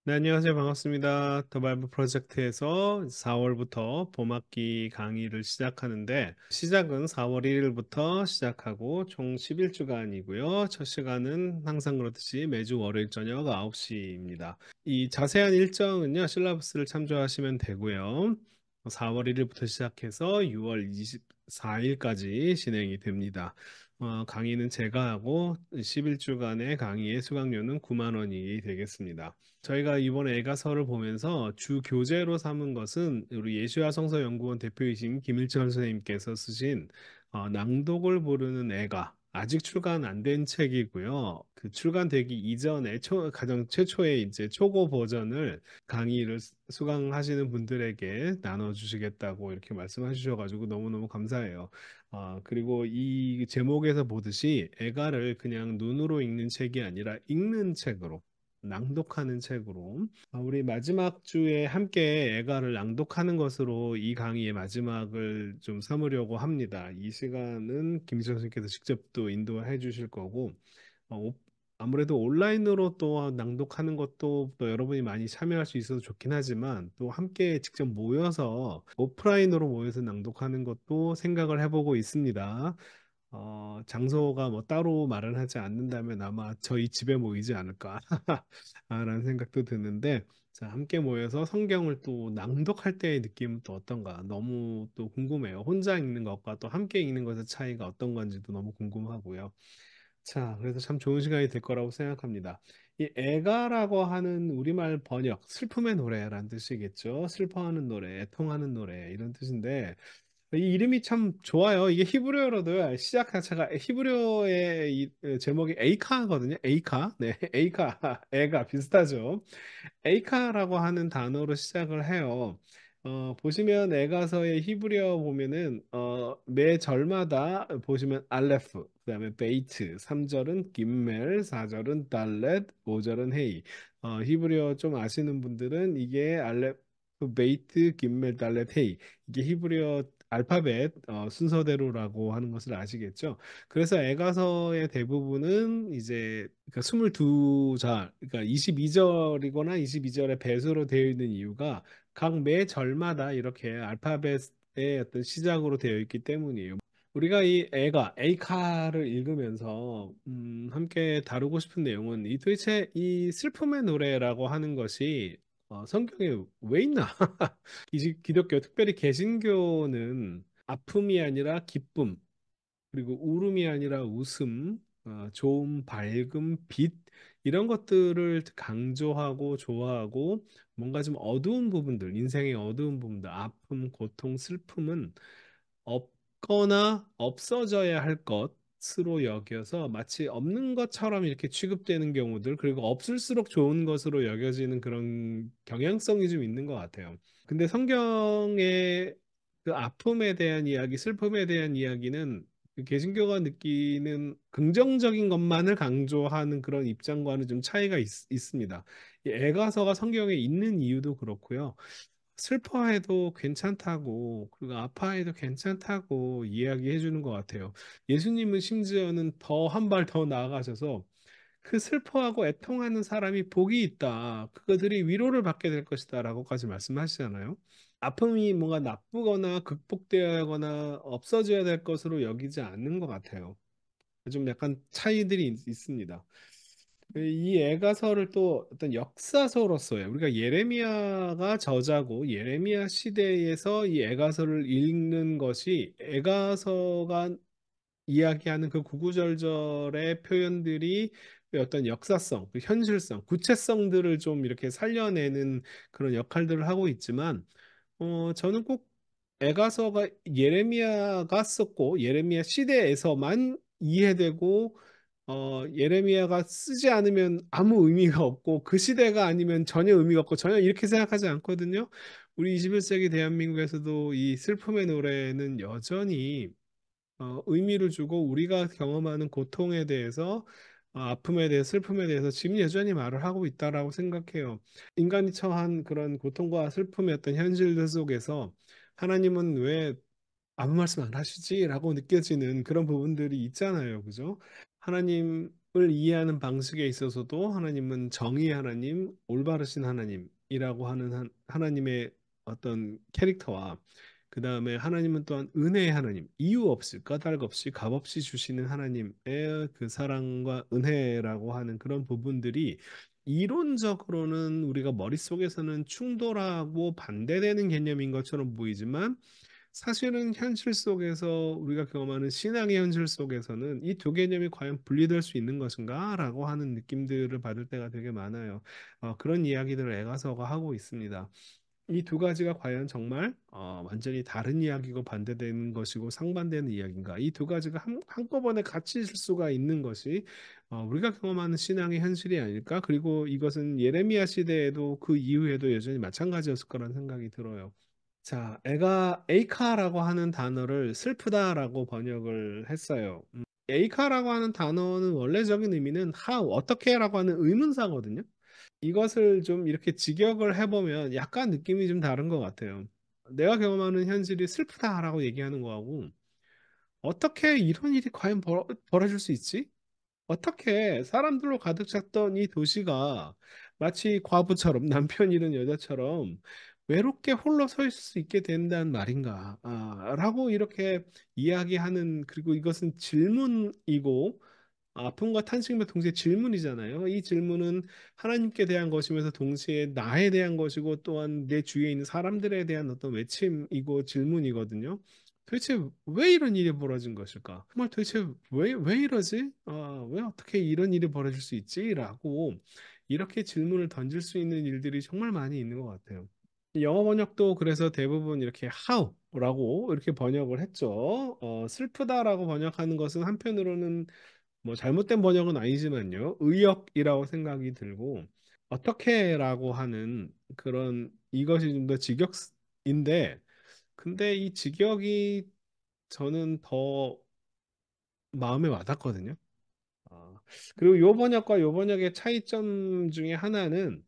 네, 안녕하세요. 반갑습니다. 더 바이블 프로젝트에서 4월부터 봄학기 강의를 시작하는데, 시작은 4월 1일부터 시작하고 총 11주간이고요. 첫 시간은 항상 그렇듯이 매주 월요일 저녁 9시입니다. 이 자세한 일정은요, 실라버스를 참조하시면 되고요. 4월 1일부터 시작해서 6월 24일까지 진행이 됩니다. 강의는 제가 하고 11주간의 강의의 수강료는 9만 원이 되겠습니다. 저희가 이번에 애가서를 보면서 주 교재로 삼은 것은 우리 예수야 성서연구원 대표이신 김일철 선생님께서 쓰신 낭독을 부르는 애가 아직 출간 안 된 책이고요. 그 출간되기 이전에 가장 최초의 이제 초고 버전을 강의를 수강하시는 분들에게 나눠주시겠다고 이렇게 말씀하셔가지고 너무너무 감사해요. 그리고 이 제목에서 보듯이 애가를 그냥 눈으로 읽는 책이 아니라 읽는 책으로 낭독하는 책으로 우리 마지막 주에 함께 애가를 낭독하는 것으로 이 강의의 마지막을 좀 삼으려고 합니다. 이 시간은 김지성 선생님께서 직접 또 인도해 주실 거고 어, 오- 아무래도 온라인으로 또 낭독하는 것도 또 여러분이 많이 참여할 수 있어서 좋긴 하지만 또 함께 직접 모여서 오프라인으로 모여서 낭독하는 것도 생각을 해보고 있습니다. 장소가 뭐 따로 마련하지 않는다면 아마 저희 집에 모이지 않을까 라는 생각도 드는데 자, 함께 모여서 성경을 또 낭독할 때의 느낌은 또 어떤가 너무 또 궁금해요. 혼자 읽는 것과 또 함께 읽는 것의 차이가 어떤 건지도 너무 궁금하고요. 자, 그래서 참 좋은 시간이 될 거라고 생각합니다. 이 애가라고 하는 우리말 번역, 슬픔의 노래라는 뜻이겠죠. 슬퍼하는 노래, 애통하는 노래 이런 뜻인데 이 이름이 참 좋아요. 이게 히브리어로도 시작 자체가 히브리어의 제목이 에이카거든요. 에이카. 네, 에이카. 애가 비슷하죠. 에이카라고 하는 단어로 시작을 해요. 보시면 애가서의 히브리어 보면은 매 절마다 보시면 알레프, 그다음에 베이트, 3절은 김멜, 4절은 달렛, 5절은 헤이. 히브리어 좀 아시는 분들은 이게 알레프, 베이트, 김멜, 달렛, 헤이. 이게 히브리어 알파벳 순서대로라고 하는 것을 아시겠죠? 그래서 애가서의 대부분은 이제 그러니까 22절, 그러니까 22절이거나 22절의 배수로 되어 있는 이유가 각 매 절마다 이렇게 알파벳의 어떤 시작으로 되어 있기 때문이에요. 우리가 이 에이카를 읽으면서 함께 다루고 싶은 내용은 이 도대체 이 슬픔의 노래라고 하는 것이 성경에 왜 있나? 기독교, 특별히 개신교는 아픔이 아니라 기쁨, 그리고 울음이 아니라 웃음, 좋음, 밝음, 빛 이런 것들을 강조하고 좋아하고 뭔가 좀 어두운 부분들, 인생의 어두운 부분들, 아픔, 고통, 슬픔은 없거나 없어져야 할 것으로 여겨서 마치 없는 것처럼 이렇게 취급되는 경우들, 그리고 없을수록 좋은 것으로 여겨지는 그런 경향성이 좀 있는 것 같아요. 근데 성경의 그 아픔에 대한 이야기, 슬픔에 대한 이야기는 그 개신교가 느끼는 긍정적인 것만을 강조하는 그런 입장과는 좀 차이가 있습니다. 이 애가서가 성경에 있는 이유도 그렇고요. 슬퍼해도 괜찮다고, 그리고 아파해도 괜찮다고 이야기해 주는 것 같아요. 예수님은 심지어는 더 한 발 더 나아가셔서 그 슬퍼하고 애통하는 사람이 복이 있다. 그들이 위로를 받게 될 것이다라고까지 말씀하시잖아요. 아픔이 뭔가 나쁘거나 극복되어야 하거나 없어져야 될 것으로 여기지 않는 것 같아요. 좀 약간 차이들이 있습니다. 이 애가서를 또 어떤 역사서로서요. 우리가 예레미야가 저자고 예레미야 시대에서 이 애가서를 읽는 것이 애가서가 이야기하는 그 구구절절의 표현들이 어떤 역사성, 그 현실성, 구체성들을 좀 이렇게 살려내는 그런 역할들을 하고 있지만, 저는 꼭 애가서가 예레미야가 썼고 예레미야 시대에서만 이해되고 예레미야가 쓰지 않으면 아무 의미가 없고 그 시대가 아니면 전혀 의미가 없고 전혀 이렇게 생각하지 않거든요. 우리 21세기 대한민국에서도 이 슬픔의 노래는 여전히 의미를 주고 우리가 경험하는 고통에 대해서 아픔에 대해 슬픔에 대해서 지금 여전히 말을 하고 있다라고 생각해요. 인간이 처한 그런 고통과 슬픔의 어떤 현실들 속에서 하나님은 왜 아무 말씀 안 하시지? 라고 느껴지는 그런 부분들이 있잖아요. 그죠? 하나님 이해하는 방식에 있어서도 하나님은 정의의 하나님, 올바르신 하나님이라고 하는 하나님의 어떤 캐릭터와 그 다음에 하나님은 또한 은혜의 하나님, 이유 없이 까닭 없이 값 없이 주시는 하나님의 그 사랑과 은혜라고 하는 그런 부분들이 이론적으로는 우리가 머릿속에서는 충돌하고 반대되는 개념인 것처럼 보이지만 사실은 현실 속에서 우리가 경험하는 신앙의 현실 속에서는 이 두 개념이 과연 분리될 수 있는 것인가라고 하는 느낌들을 받을 때가 되게 많아요. 그런 이야기들을 애가서가 하고 있습니다. 이 두 가지가 과연 정말 완전히 다른 이야기고 반대되는 것이고 상반되는 이야기인가? 이 두 가지가 한꺼번에 같이 있을 수가 있는 것이 우리가 경험하는 신앙의 현실이 아닐까? 그리고 이것은 예레미야 시대에도 그 이후에도 여전히 마찬가지였을 거라는 생각이 들어요. 자, 애가 에이카라고 하는 단어를 슬프다라고 번역을 했어요. 에이카라고 하는 단어는 원래적인 의미는 how, 어떻게라고 하는 의문사거든요. 이것을 좀 이렇게 직역을 해보면 약간 느낌이 좀 다른 것 같아요. 내가 경험하는 현실이 슬프다라고 얘기하는 거하고 어떻게 이런 일이 과연 벌어질 수 있지? 어떻게 사람들로 가득 찼던 이 도시가 마치 과부처럼 남편 잃은 여자처럼 외롭게 홀로 서 있을 수 있게 된다는 말인가? 라고 이렇게 이야기하는 그리고 이것은 질문이고 아픔과 탄식이며 동시에 질문이잖아요. 이 질문은 하나님께 대한 것이면서 동시에 나에 대한 것이고 또한 내 주위에 있는 사람들에 대한 어떤 외침이고 질문이거든요. 도대체 왜 이런 일이 벌어진 것일까? 정말 도대체 왜 이러지? 왜 어떻게 이런 일이 벌어질 수 있지? 라고 이렇게 질문을 던질 수 있는 일들이 정말 많이 있는 것 같아요. 영어 번역도 그래서 대부분 이렇게 how라고 이렇게 번역을 했죠. 슬프다라고 번역하는 것은 한편으로는 뭐 잘못된 번역은 아니지만요. 의역이라고 생각이 들고 어떻게라고 하는 그런 이것이 좀 더 직역인데 근데 이 직역이 저는 더 마음에 와닿거든요. 어, 그리고 요 번역과 요 번역의 차이점 중에 하나는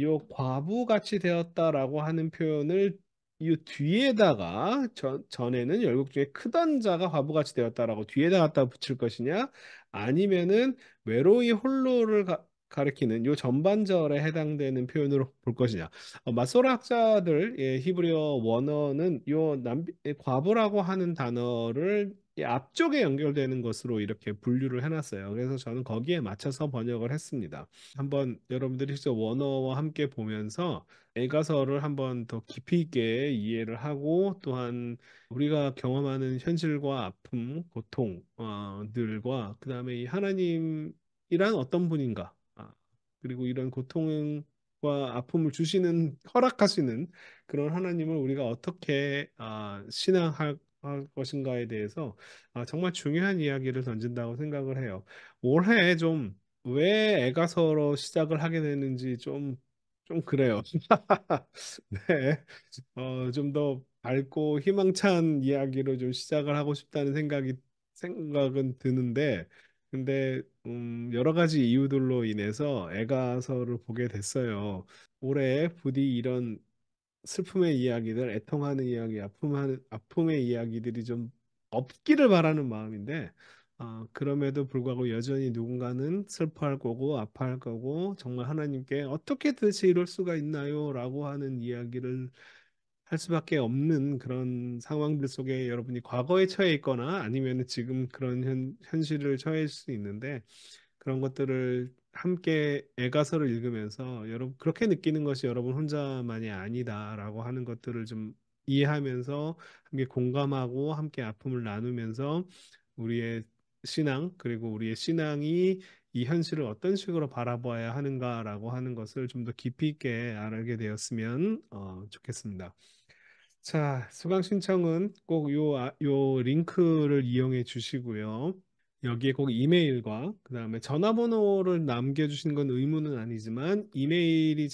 요 과부같이 되었다라고 하는 표현을 이 뒤에다가 전에는 열국 중에 크던 자가 과부같이 되었다라고 뒤에다 갖다 붙일 것이냐 아니면은 외로이 홀로를 가리키는 요 전반절에 해당되는 표현으로 볼 것이냐 마소라 학자들 히브리어 원어는 과부라고 하는 단어를 이 앞쪽에 연결되는 것으로 이렇게 분류를 해놨어요. 그래서 저는 거기에 맞춰서 번역을 했습니다. 한번 여러분들이 직접 원어와 함께 보면서 애가서를 한번 더 깊이 있게 이해를 하고 또한 우리가 경험하는 현실과 아픔, 고통들과 그다음에 이 하나님이란 어떤 분인가? 그리고 이런 고통과 아픔을 주시는 허락하시는 그런 하나님을 우리가 어떻게 신앙할 할 것인가에 대해서 정말 중요한 이야기를 던진다고 생각을 해요. 올해 좀 왜 애가서로 시작을 하게 되는지 좀 그래요. 네. 좀 더 밝고 희망찬 이야기로 좀 시작을 하고 싶다는 생각은 드는데, 근데 여러 가지 이유들로 인해서 애가서를 보게 됐어요. 올해 부디 이런 슬픔의 이야기들, 애통하는 이야기, 아픔의 이야기들이 좀 없기를 바라는 마음인데, 그럼에도 불구하고 여전히 누군가는 슬퍼할 거고, 아파할 거고, 정말 하나님께 어떻게 도대체 이럴 수가 있나요? 라고 하는 이야기를 할 수밖에 없는 그런 상황들 속에 여러분이 과거에 처해 있거나 아니면 지금 그런 현실을 처해 있을 수 있는데, 그런 것들을 함께 애가서를 읽으면서 여러분 그렇게 느끼는 것이 여러분 혼자만이 아니다라고 하는 것들을 좀 이해하면서 함께 공감하고 함께 아픔을 나누면서 우리의 신앙 그리고 우리의 신앙이 이 현실을 어떤 식으로 바라봐야 하는가라고 하는 것을 좀 더 깊이 있게 알게 되었으면 좋겠습니다. 자, 수강 신청은 꼭 요 링크를 이용해 주시고요. 여기에 꼭 이메일과 그다음에 전화번호를 남겨주시는 건 의무는 아니지만 이메일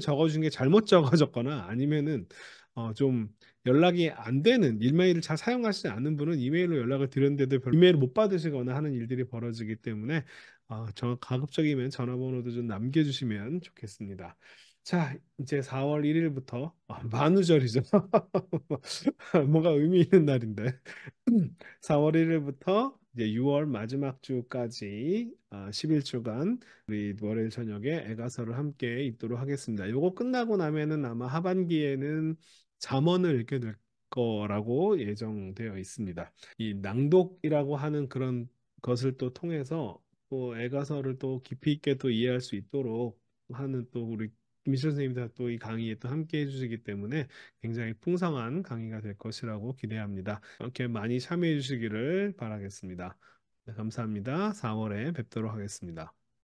적어준 게 잘못 적어졌거나 아니면은 좀 연락이 안 되는 이메일을 잘 사용하시지 않는 분은 이메일로 연락을 드렸는데도 별로 이메일을 못 받으시거나 하는 일들이 벌어지기 때문에 저 가급적이면 전화번호도 좀 남겨주시면 좋겠습니다. 자, 이제 4월 1일부터 만우절이죠. 뭔가 의미 있는 날인데 4월 1일부터 이제 6월 마지막 주까지 11주간 우리 월요일 저녁에 애가서를 함께 읽도록 하겠습니다. 요거 끝나고 나면은 아마 하반기에는 잠언을 읽게 될 거라고 예정되어 있습니다. 이 낭독이라고 하는 그런 것을 또 통해서 또 애가서를 또 깊이 있게 또 이해할 수 있도록 하는 또 우리 김희철 선생님도 또 이 강의에 또 함께 해주시기 때문에 굉장히 풍성한 강의가 될 것이라고 기대합니다. 이렇게 많이 참여해 주시기를 바라겠습니다. 네, 감사합니다. 4월에 뵙도록 하겠습니다.